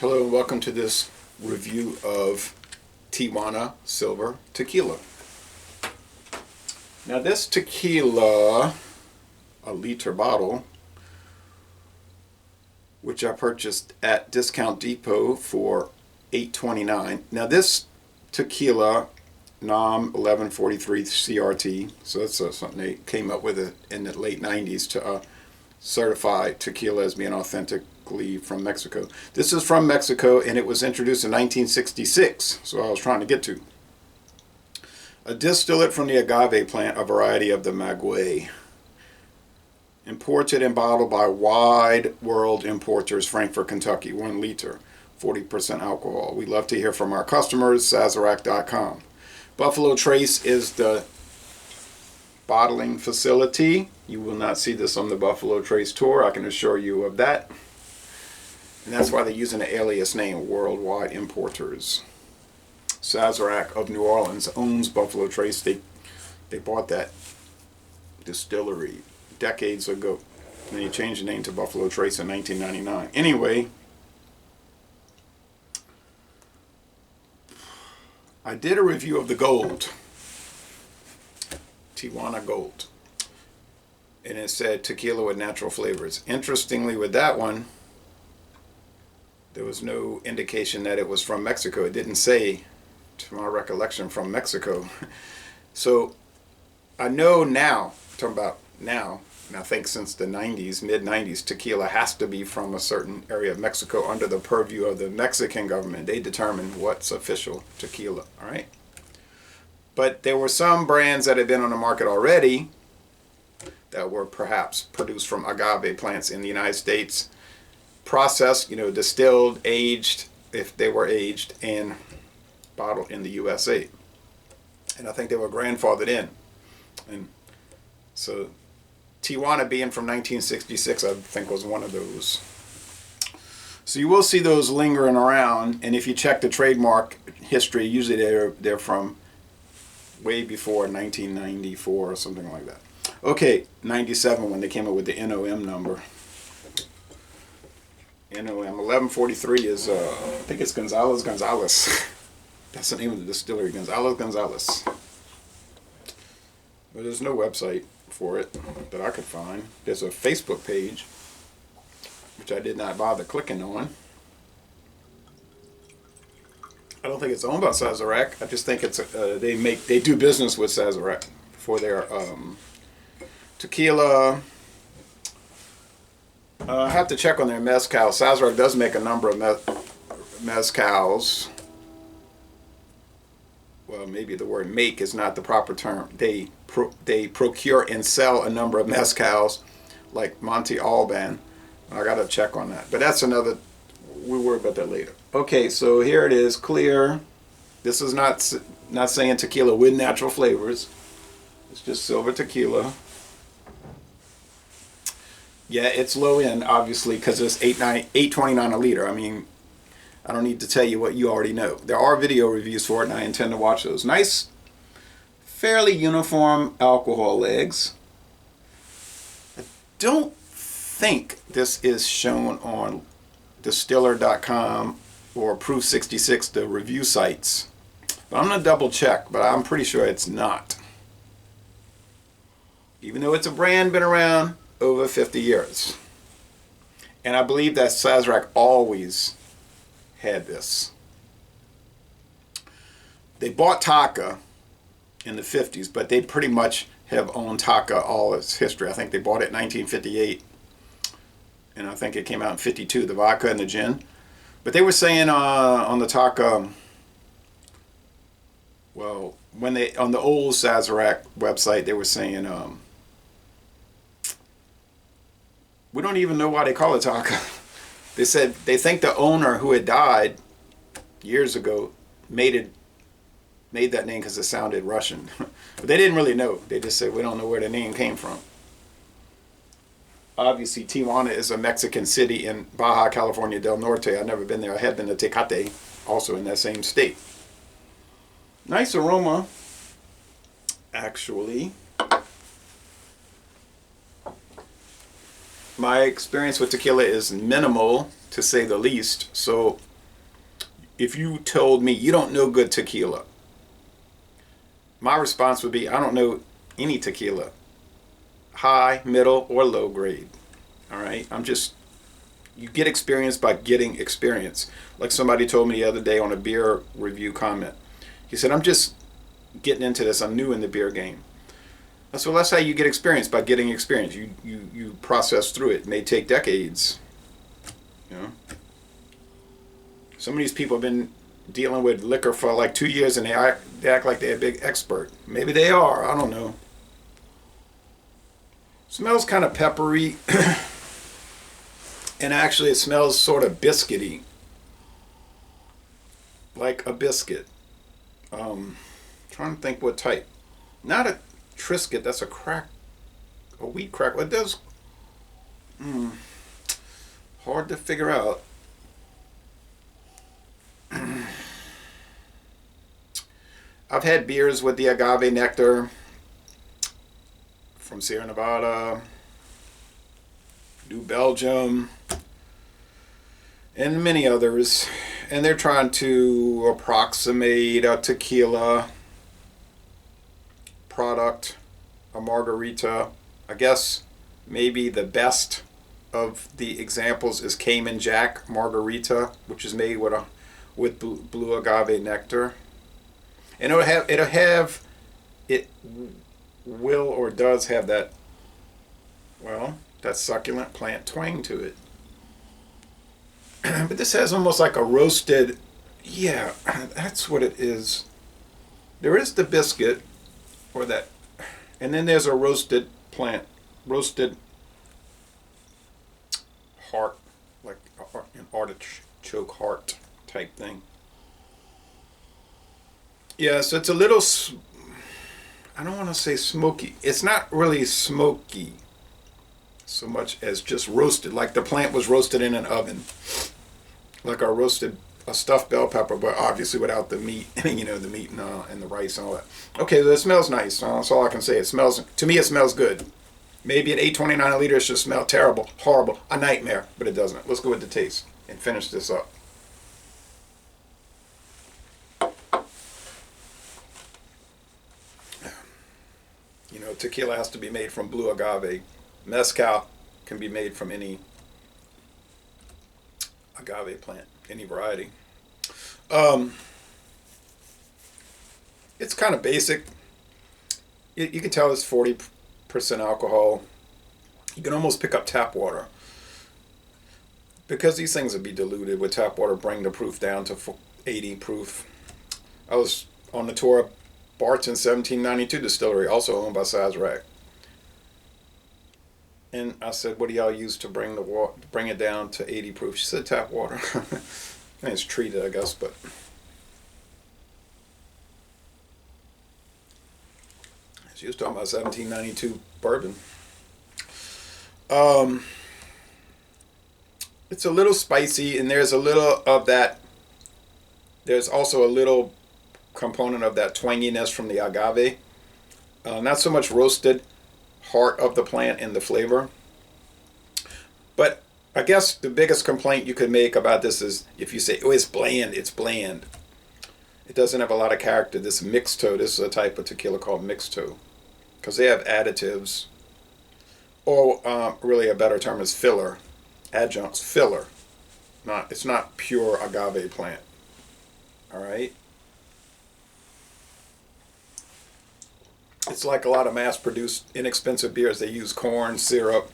Hello and welcome to this review of Tijuana Silver Tequila. Now this tequila, a liter bottle, which I purchased at Discount Depot for $8.29. Now this tequila, NOM 1143 CRT, so that's something they came up with in the late 90s to certify tequila as being authentically from Mexico. This is from Mexico and it was introduced in 1966, so I was trying to get to. A distillate from the agave plant, a variety of the maguey. Imported and bottled by Wide World Importers, Frankfort, Kentucky. 1 liter, 40% alcohol. We love to hear from our customers, Sazerac.com. Buffalo Trace is the bottling facility. You will not see this on the Buffalo Trace tour, I can assure you of that. And that's why they're using the alias name, Worldwide Importers. Sazerac of New Orleans owns Buffalo Trace. They bought that distillery decades ago. And they changed the name to Buffalo Trace in 1999. Anyway, I did a review of the Gold. Tijuana Gold. And it said tequila with natural flavors. Interestingly, with that one, there was no indication that it was from Mexico. It didn't say, to my recollection, from Mexico. So I know now, talking about now, and I think since the 90s, mid-90s, tequila has to be from a certain area of Mexico under the purview of the Mexican government. They determine what's official tequila, all right? But there were some brands that had been on the market already that were perhaps produced from agave plants in the United States, processed, distilled, aged, if they were aged, and bottled in the USA. And I think they were grandfathered in. And so Tijuana being from 1966, I think was one of those. So you will see those lingering around, and if you check the trademark history, usually they're from way before 1994 or something like that. Okay, 97 when they came up with the NOM number. NOM 1143 is, I think it's Gonzalez. That's the name of the distillery, Gonzalez. But there's no website for it that I could find. There's a Facebook page, which I did not bother clicking on. I don't think it's owned by Sazerac. I just think it's they do business with Sazerac for their tequila. I have to check on their mezcal. Sazerac does make a number of mezcals. Well, maybe the word make is not the proper term. They procure and sell a number of mezcals, like Monte Alban. I got to check on that. But that's another, we'll worry about that later. Okay, so here it is, clear. This is not saying tequila with natural flavors. It's just silver tequila. Yeah, it's low end, obviously, because it's $8.29 a liter. I mean, I don't need to tell you what you already know. There are video reviews for it, and I intend to watch those. Nice, fairly uniform alcohol legs. I don't think this is shown on distiller.com or Proof 66, the review sites. But I'm going to double check, but I'm pretty sure it's not. Even though it's a brand been around over 50 years. And I believe that Sazerac always had this. They bought Taka in the 50s, but they pretty much have owned Taka all its history. I think they bought it in 1958, and I think it came out in 52, the vodka and the gin. But they were saying on the Taka, well, when they on the old Sazerac website, they were saying, we don't even know why they call it Taka. They said they think the owner who had died years ago made that name because it sounded Russian. But they didn't really know. They just said, we don't know where the name came from. Obviously, Tijuana is a Mexican city in Baja California del Norte. I've never been there. I have been to Tecate, also in that same state. Nice aroma, actually. My experience with tequila is minimal to say the least. So if you told me you don't know good tequila, my response would be, I don't know any tequila, high, middle, or low grade. All right, you get experience by getting experience. Like somebody told me the other day on a beer review comment. He said, I'm just getting into this. I'm new in the beer game. I said, well, that's how you get experience, by getting experience. You process through it. It may take decades. You know, some of these people have been dealing with liquor for like 2 years, and they act like they're a big expert. Maybe they are. I don't know. Smells kind of peppery. And actually it smells sort of biscuity. Like a biscuit. Trying to think what type. Not a Triscuit, that's a wheat cracker. It does, hard to figure out. I've had beers with the agave nectar from Sierra Nevada, New Belgium, and many others. And they're trying to approximate a tequila product, a margarita. I guess maybe the best of the examples is Cayman Jack Margarita, which is made with blue agave nectar. And it will or does have that, well, that succulent plant twang to it. But this has almost like a roasted, yeah, that's what it is. There is the biscuit, or that, and then there's a roasted plant, roasted heart, like an artichoke heart type thing. Yeah, so it's a little, I don't want to say smoky. It's not really smoky so much as just roasted, like the plant was roasted in an oven, like a stuffed bell pepper, but obviously without the meat, you know, the meat and the rice and all that. Okay, so it smells nice. That's all I can say. To me, it smells good. Maybe at $8.29 a liter, it should smell terrible, horrible, a nightmare, but it doesn't. Let's go with the taste and finish this up. You know, tequila has to be made from blue agave. Mezcal can be made from any agave plant, any variety. It's kind of basic. You can tell it's 40% alcohol. You can almost pick up tap water. Because these things would be diluted with tap water, bring the proof down to 80 proof. I was on the tour of Barton 1792 Distillery, also owned by Sazerac. And I said, what do y'all use to bring it down to 80 proof? She said tap water. And it's treated, I guess, but she was talking about 1792 bourbon. It's a little spicy, and there's a little of that. There's also a little component of that twanginess from the agave. Not so much roasted heart of the plant in the flavor. But I guess the biggest complaint you could make about this is if you say, oh, it's bland, it's bland. It doesn't have a lot of character. This mixto, this is a type of tequila called mixto, because they have additives, or really a better term is filler, adjuncts, filler. It's not pure agave plant. All right. It's like a lot of mass-produced, inexpensive beers. They use corn syrup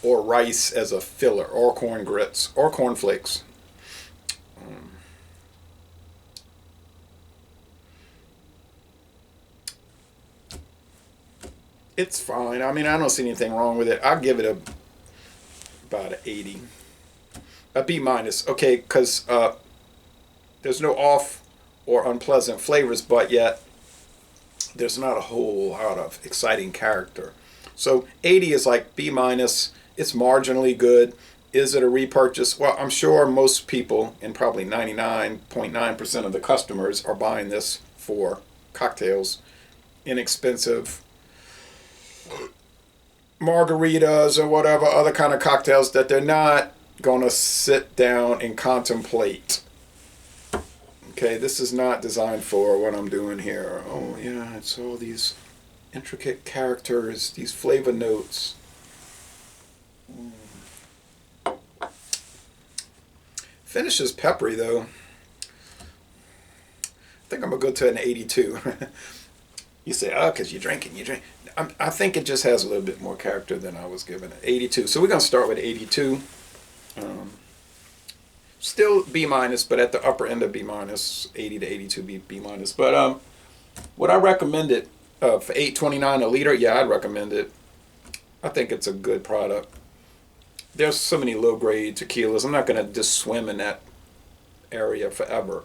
or rice as a filler, or corn grits, or corn flakes. It's fine. I mean, I don't see anything wrong with it. I'll give it about an 80. A B minus. Okay, because there's no off or unpleasant flavors, but yet there's not a whole lot of exciting character. So 80 is like B minus. It's marginally good. Is it a repurchase? Well, I'm sure most people, and probably 99.9% of the customers, are buying this for cocktails, inexpensive margaritas or whatever other kind of cocktails that they're not, gonna sit down and contemplate. Okay, this is not designed for what I'm doing here. Oh yeah, it's all these intricate characters, these flavor notes. Finish is peppery though. I think I'm gonna go to an 82. You say, oh, because you drink. I think it just has a little bit more character than I was given it. 82. So we're gonna start with 82. Still B minus, but at the upper end of B minus. 80 to 82 B minus. But would I recommend it for $8.29 a liter? Yeah, I'd recommend it. I think it's a good product. There's so many low grade tequilas. I'm not gonna just swim in that area forever.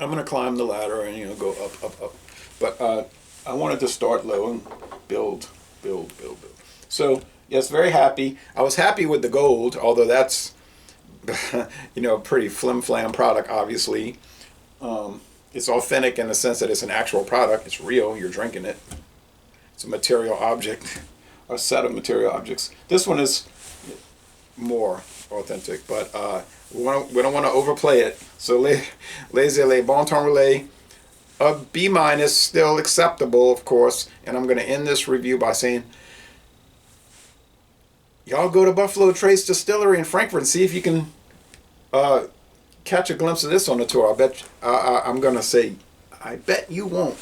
I'm gonna climb the ladder and go up. But I wanted to start low and build. So yes, very happy. I was happy with the gold, although that's a pretty flim-flam product, obviously. It's authentic in the sense that it's an actual product. It's real. You're drinking it. It's a material object, a set of material objects. This one is more authentic, but we don't want to overplay it. So les bon temps relais, a B minus, still acceptable, of course. And I'm going to end this review by saying, y'all go to Buffalo Trace Distillery in Frankfurt and see if you can catch a glimpse of this on the tour. I'm going to say, I bet you won't.